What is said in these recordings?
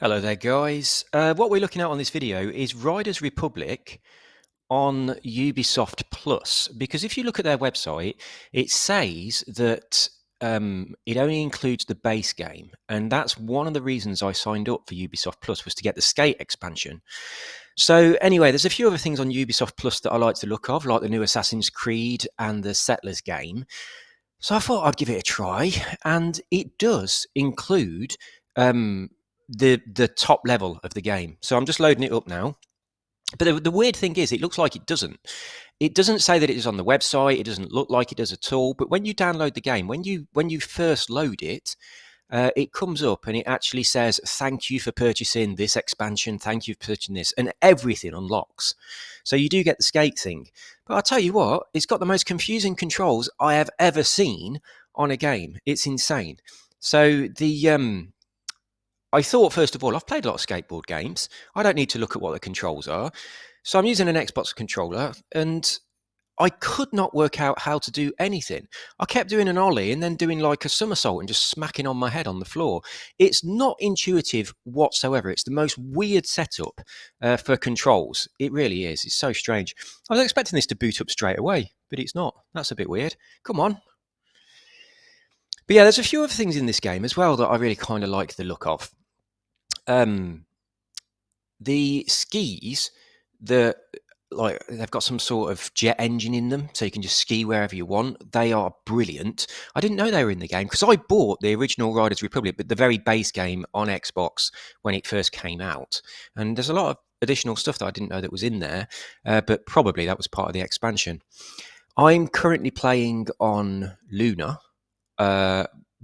Hello there, guys. What we're looking at on this video is Riders Republic on Ubisoft Plus. Because if you look at their website, it says that it only includes the base game. And that's one of the reasons I signed up for Ubisoft Plus, was to get the Skate expansion. So anyway, there's a few other things on Ubisoft Plus that I like to look of, like the new Assassin's Creed and the Settlers game. So I thought I'd give it a try, and it does include the top level of the game. So I'm just loading it up now. But the weird thing is, it looks like it doesn't. It doesn't say that it is on the website. It doesn't look like it does at all. But when you download the game, when you first load it, it comes up and it actually says, "Thank you for purchasing this expansion. Thank you for purchasing this," and everything unlocks. So you do get the skate thing. But I'll tell you what, it's got the most confusing controls I have ever seen on a game. It's insane. So I thought, first of all, I've played a lot of skateboard games. I don't need to look at what the controls are. So I'm using an Xbox controller, and I could not work out how to do anything. I kept doing an ollie and then doing like a somersault and just smacking on my head on the floor. It's not intuitive whatsoever. It's the most weird setup for controls. It really is. It's so strange. I was expecting this to boot up straight away, but it's not. That's a bit weird. Come on. But yeah, there's a few other things in this game as well that I really kind of like the look of. The skis, they've got some sort of jet engine in them, so you can just ski wherever you want. They are brilliant. I didn't know they were in the game because I bought the original Riders Republic, but the very base game on Xbox when it first came out. And there's a lot of additional stuff that I didn't know that was in there, but probably that was part of the expansion. I'm currently playing on Luna.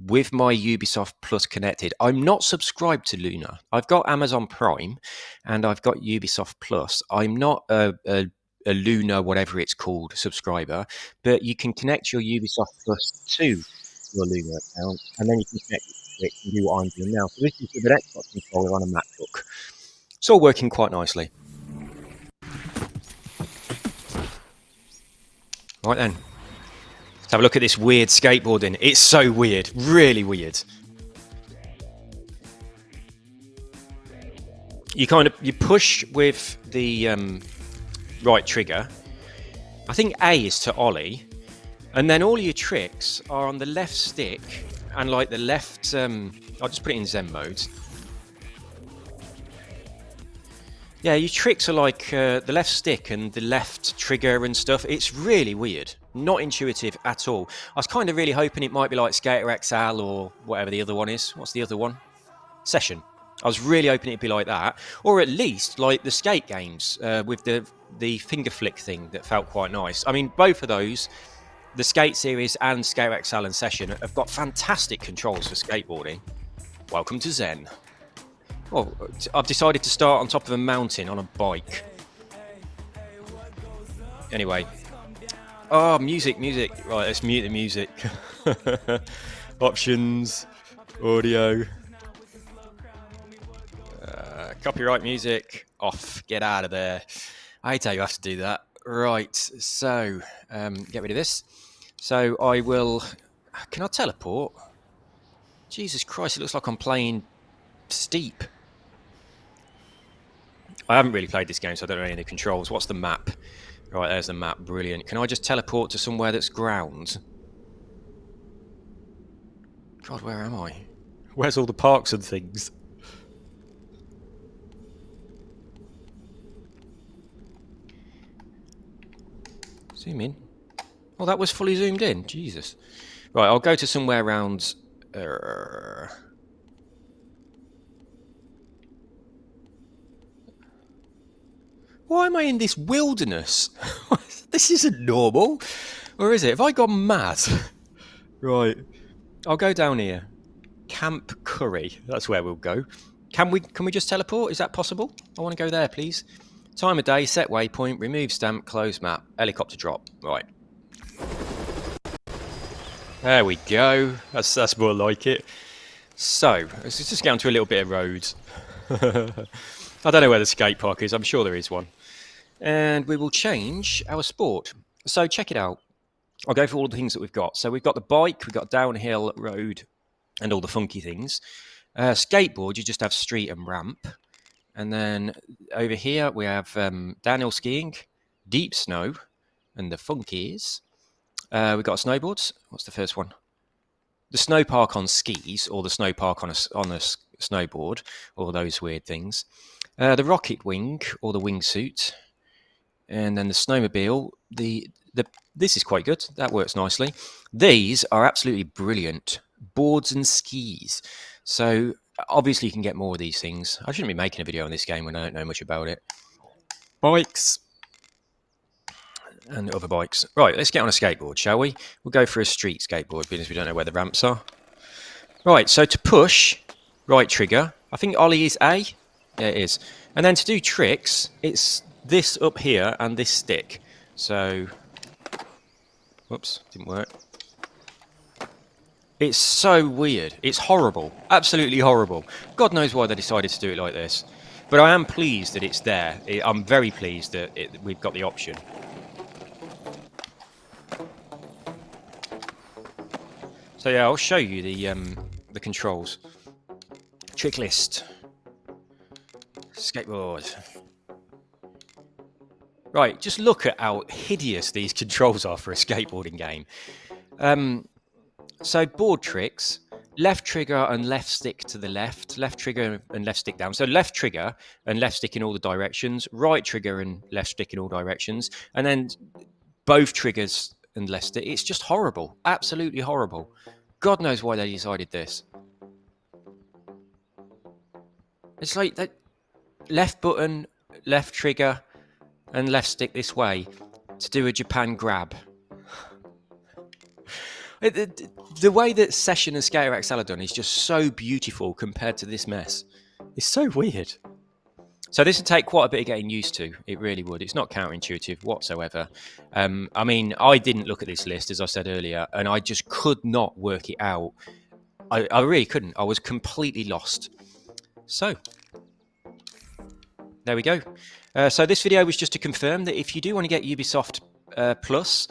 With my Ubisoft Plus connected. I'm not subscribed to Luna. I've got Amazon Prime and I've got Ubisoft Plus. I'm not a Luna, whatever it's called, subscriber, but you can connect your Ubisoft Plus to your Luna account, and then you can connect it to Switch and do what I'm doing now. So this is with an Xbox controller on a MacBook. It's all working quite nicely. Right then. Let's have a look at this weird skateboarding. It's so weird, really weird. You push with the right trigger. I think A is to ollie, and then all your tricks are on the left stick and like the left. I'll just put it in Zen mode. Yeah, your tricks are like the left stick and the left trigger and stuff. It's really weird. Not intuitive at all. I was kind of really hoping it might be like Skater XL or whatever the other one is. What's the other one? Session. I was really hoping it'd be like that. Or at least like the skate games with the finger flick thing that felt quite nice. I mean, both of those, the Skate series and Skater XL and Session, have got fantastic controls for skateboarding. Welcome to Zen. Well, I've decided to start on top of a mountain on a bike. Anyway. Oh, music. Right, let's mute the music. Options. Audio. Copyright music. Off. Get out of there. I hate how you have to do that. Right, so get rid of this. So I will... Can I teleport? Jesus Christ, it looks like I'm playing Steep. I haven't really played this game, so I don't know any of the controls. What's the map? Right, there's the map. Brilliant. Can I just teleport to somewhere that's ground? God, where am I? Where's all the parks and things? Zoom in. Oh, that was fully zoomed in. Jesus. Right, I'll go to somewhere around... Why am I in this wilderness? This isn't normal. Or is it? Have I gone mad? Right. I'll go down here. Camp Curry. That's where we'll go. Can we just teleport? Is that possible? I want to go there, please. Time of day, set waypoint, remove stamp, close map, helicopter drop. Right. There we go. That's more like it. So, let's just get onto a little bit of roads. I don't know where the skate park is. I'm sure there is one. And we will change our sport. So check it out. I'll go for all the things that we've got. So we've got the bike, we've got downhill, road, and all the funky things. Skateboard, you just have street and ramp. And then over here we have downhill skiing, deep snow, and the funkies. We've got snowboards. What's the first one? The snow park on skis, or the snow park on a snowboard, or those weird things. The rocket wing, or the wingsuit. And then the snowmobile. This is quite good. That works nicely. These are absolutely brilliant. Boards and skis. So obviously you can get more of these things. I shouldn't be making a video on this game when I don't know much about it. Bikes. And other bikes. Right, let's get on a skateboard, shall we? We'll go for a street skateboard because we don't know where the ramps are. Right, so to push, right trigger. I think Ollie is A. Yeah, it is. And then to do tricks, it's this up here and this stick. So, whoops, didn't work. It's so weird. It's horrible. Absolutely horrible. God knows why they decided to do it like this. But I am pleased that it's there. I'm very pleased that we've got the option. So yeah, I'll show you the controls. Trick list. Skateboard. Right, just look at how hideous these controls are for a skateboarding game. So board tricks, left trigger and left stick to the left trigger and left stick down. So left trigger and left stick in all the directions, right trigger and left stick in all directions, and then both triggers and left stick. It's just horrible, absolutely horrible. God knows why they decided this. It's like that left button, left trigger, and left stick this way to do a Japan grab. The way that Session and Skater XL are done is just so beautiful compared to this mess. It's so weird. So this would take quite a bit of getting used to. It really would. It's not counterintuitive whatsoever. I mean, I didn't look at this list, as I said earlier, and I just could not work it out. I really couldn't. I was completely lost. So, there we go. So this video was just to confirm that if you do want to get Ubisoft Plus,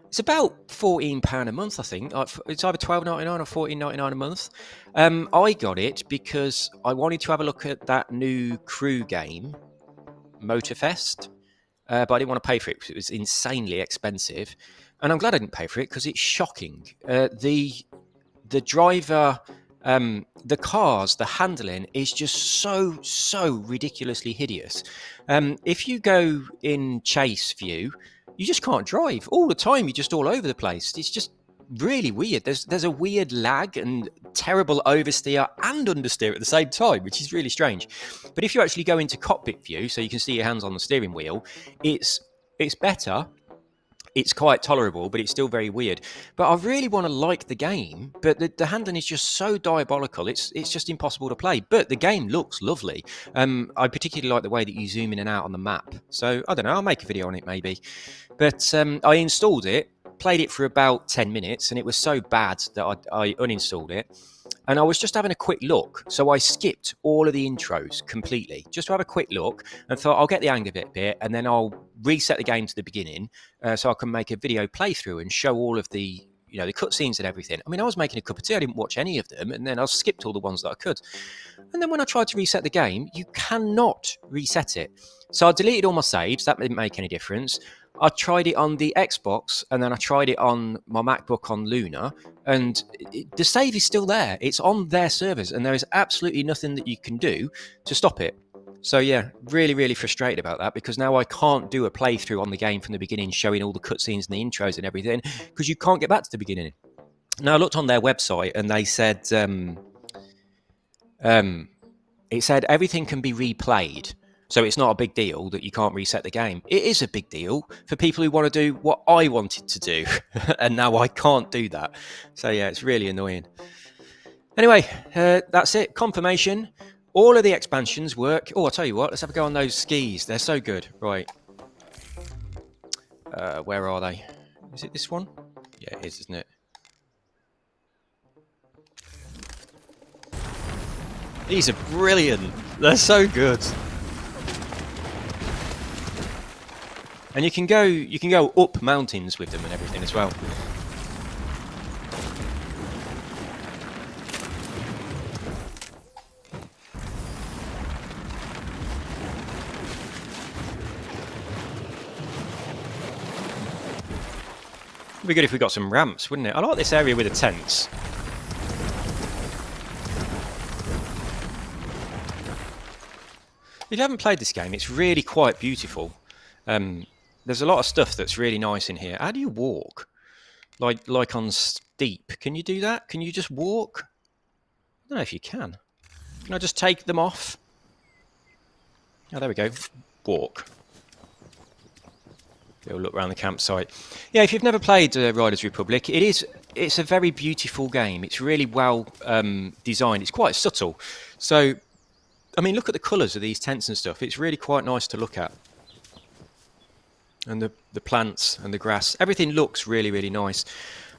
it's about £14 a month, I think. It's either $12.99 or $14.99 a month. I got it because I wanted to have a look at that new crew game, Motorfest, but I didn't want to pay for it because it was insanely expensive. And I'm glad I didn't pay for it because it's shocking. The driver, the cars, the handling is just so ridiculously hideous. If you go in chase view, you just can't drive all the time. You're just all over the place. It's just really weird. There's a weird lag and terrible oversteer and understeer at the same time, which is really strange. But if you actually go into cockpit view, so you can see your hands on the steering wheel, it's better. It's quite tolerable, but it's still very weird. But I really want to like the game, but the handling is just so diabolical. It's just impossible to play. But the game looks lovely. I particularly like the way that you zoom in and out on the map. So I don't know. I'll make a video on it maybe. But I installed it, played it for about 10 minutes, and it was so bad that I uninstalled it. And I was just having a quick look. So I skipped all of the intros completely, just to have a quick look, and thought I'll get the hang of it a bit, and then I'll reset the game to the beginning so I can make a video playthrough and show all of the the cutscenes and everything. I mean, I was making a cup of tea. I didn't watch any of them, and then I skipped all the ones that I could. And then when I tried to reset the game, you cannot reset it. So I deleted all my saves. That didn't make any difference. I tried it on the Xbox, and then I tried it on my MacBook on Luna, and the save is still there. It's on their servers, and there is absolutely nothing that you can do to stop it. So yeah, really frustrated about that, because now I can't do a playthrough on the game from the beginning, showing all the cutscenes and the intros and everything, because you can't get back to the beginning. Now I looked on their website, and they said it said everything can be replayed. So it's not a big deal that you can't reset the game. It is a big deal for people who want to do what I wanted to do, and now I can't do that. So yeah, it's really annoying. Anyway, that's it. Confirmation. All of the expansions work. Oh, I'll tell you what. Let's have a go on those skis. They're so good. Right. Where are they? Is it this one? Yeah, it is, isn't it? These are brilliant. They're so good. And you can go up mountains with them and everything as well. be good if we got some ramps, wouldn't it? I like this area with the tents. If you haven't played this game, it's really quite beautiful. There's a lot of stuff that's really nice in here. How do you walk? Like on steep. Can you do that? Can you just walk? I don't know if you can. Can I just take them off? Oh, there we go. Walk. Go look around the campsite. Yeah, if you've never played Riders Republic, it's a very beautiful game. It's really well designed. It's quite subtle. So, I mean, look at the colours of these tents and stuff. It's really quite nice to look at. And the plants and the grass. Everything looks really, really nice.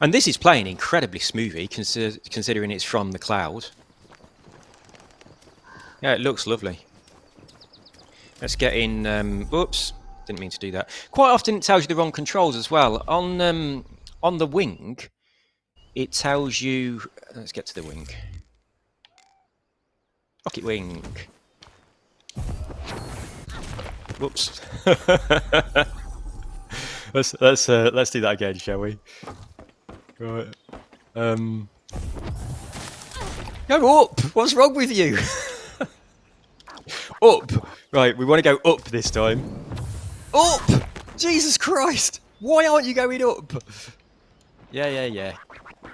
And this is playing incredibly smoothly, considering it's from the cloud. Yeah, it looks lovely. Let's get in... whoops. Didn't mean to do that. Quite often it tells you the wrong controls as well. On the wing, it tells you... Let's get to the wing. Rocket wing. Whoops. let's do that again, shall we? Right. Go up! What's wrong with you? Up! Right, we want to go up this time. Up! Jesus Christ! Why aren't you going up? Yeah.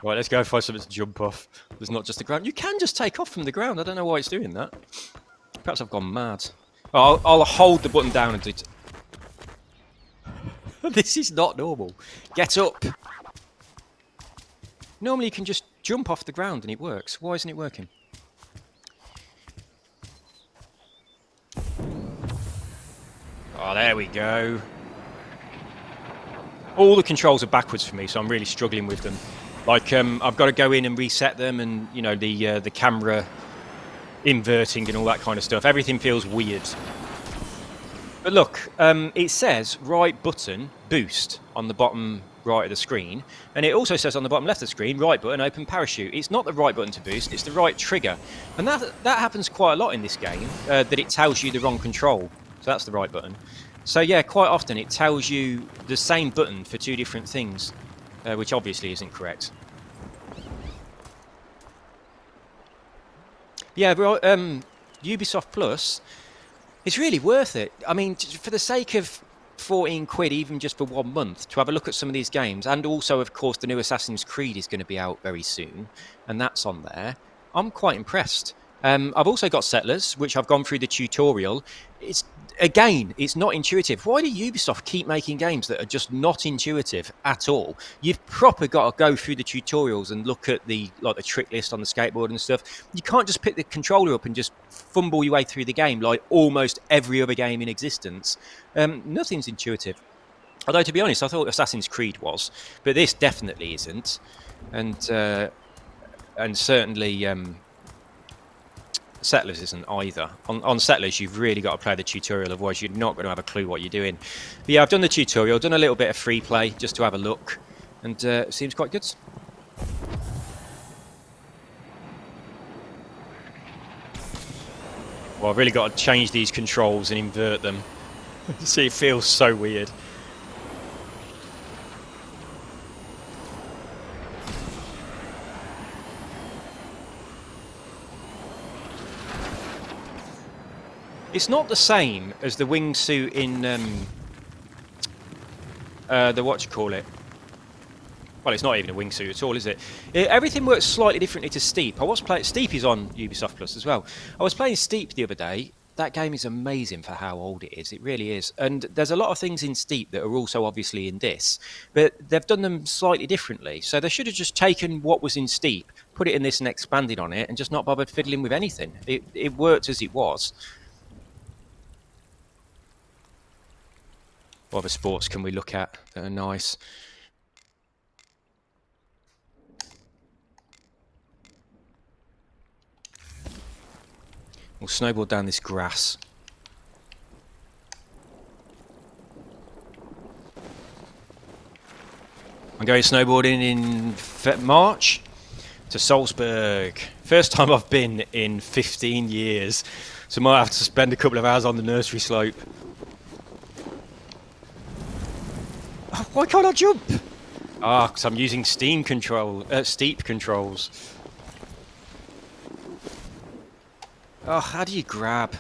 Right, let's go find something to jump off. There's not just the ground. You can just take off from the ground. I don't know why it's doing that. Perhaps I've gone mad. Oh, I'll hold the button down and do it. This is not normal. Get up! Normally you can just jump off the ground and it works. Why isn't it working? Oh, there we go. All the controls are backwards for me, so I'm really struggling with them. Like, I've got to go in and reset them, and you know, the camera inverting and all that kind of stuff. Everything feels weird. But look, it says right button boost on the bottom right of the screen, and it also says on the bottom left of the screen right button open parachute. It's not the right button to boost; it's the right trigger, and that happens quite a lot in this game. That it tells you the wrong control. So that's the right button. So yeah, quite often it tells you the same button for two different things, which obviously isn't correct. Yeah, but, Ubisoft Plus, it's really worth it. I mean, for the sake of 14 quid, even just for 1 month, to have a look at some of these games, and also, of course, the new Assassin's Creed is going to be out very soon, and that's on there. I'm quite impressed. I've also got Settlers, which I've gone through the tutorial. It's not intuitive. Why do Ubisoft keep making games that are just not intuitive at all? You've proper got to go through the tutorials and look at the trick list on the skateboard and stuff. You can't just pick the controller up and just fumble your way through the game like almost every other game in existence. Nothing's intuitive. Although, to be honest, I thought Assassin's Creed was, but this definitely isn't. And certainly... Settlers isn't either. On Settlers, you've really got to play the tutorial, otherwise you're not going to have a clue what you're doing. But yeah, I've done the tutorial, done a little bit of free play just to have a look, and it seems quite good. Well, I've really got to change these controls and invert them. See, it feels so weird. It's not the same as the wingsuit in the what you call it. Well, it's not even a wingsuit at all, is it? Everything works slightly differently to Steep. Steep is on Ubisoft Plus as well. I was playing Steep the other day. That game is amazing for how old it is. It really is. And there's a lot of things in Steep that are also obviously in this, but they've done them slightly differently. So they should have just taken what was in Steep, put it in this and expanded on it, and just not bothered fiddling with anything. It worked as it was. What other sports can we look at that are nice? We'll snowboard down this grass. I'm going snowboarding in March to Salzburg. First time I've been in 15 years. So I might have to spend a couple of hours on the nursery slope. Why can't I jump? Ah, because I'm using steep controls. Oh, how do you grab?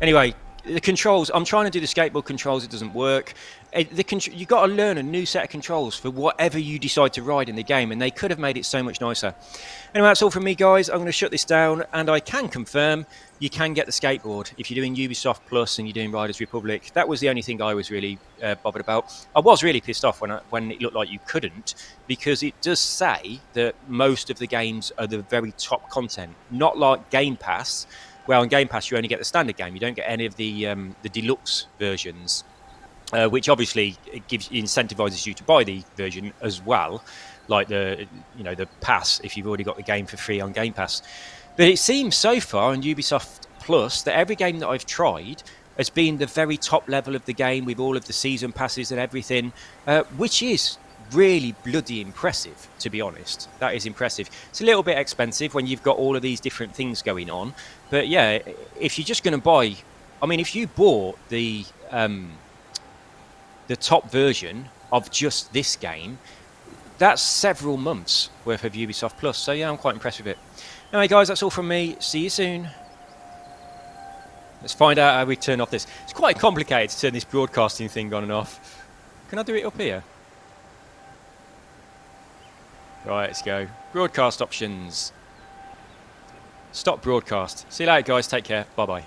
Anyway, the controls. I'm trying to do the skateboard controls. It doesn't work. You got to learn a new set of controls for whatever you decide to ride in the game, and they could have made it so much nicer. Anyway, that's all from me, guys. I'm going to shut this down, and I can confirm you can get the skateboard if you're doing Ubisoft Plus and you're doing Riders Republic. That was the only thing I was really bothered about. I was really pissed off when it looked like you couldn't, because it does say that most of the games are the very top content, not like Game Pass. Well, on Game Pass, you only get the standard game. You don't get any of the deluxe versions, which obviously incentivizes you to buy the version as well, like the pass if you've already got the game for free on Game Pass. But it seems so far on Ubisoft Plus that every game that I've tried has been the very top level of the game with all of the season passes and everything, which is really bloody impressive, to be honest. That is impressive. It's a little bit expensive when you've got all of these different things going on, but yeah, if you're just going to buy, I mean, if you bought the top version of just this game, that's several months worth of Ubisoft Plus. So yeah, I'm quite impressed with it. Anyway, guys, that's all from me. See you soon. Let's find out how we turn off this. It's quite complicated to turn this broadcasting thing on and off. Can I do it up here? Right, let's go. Broadcast options. Stop broadcast. See you later, guys. Take care. Bye-bye.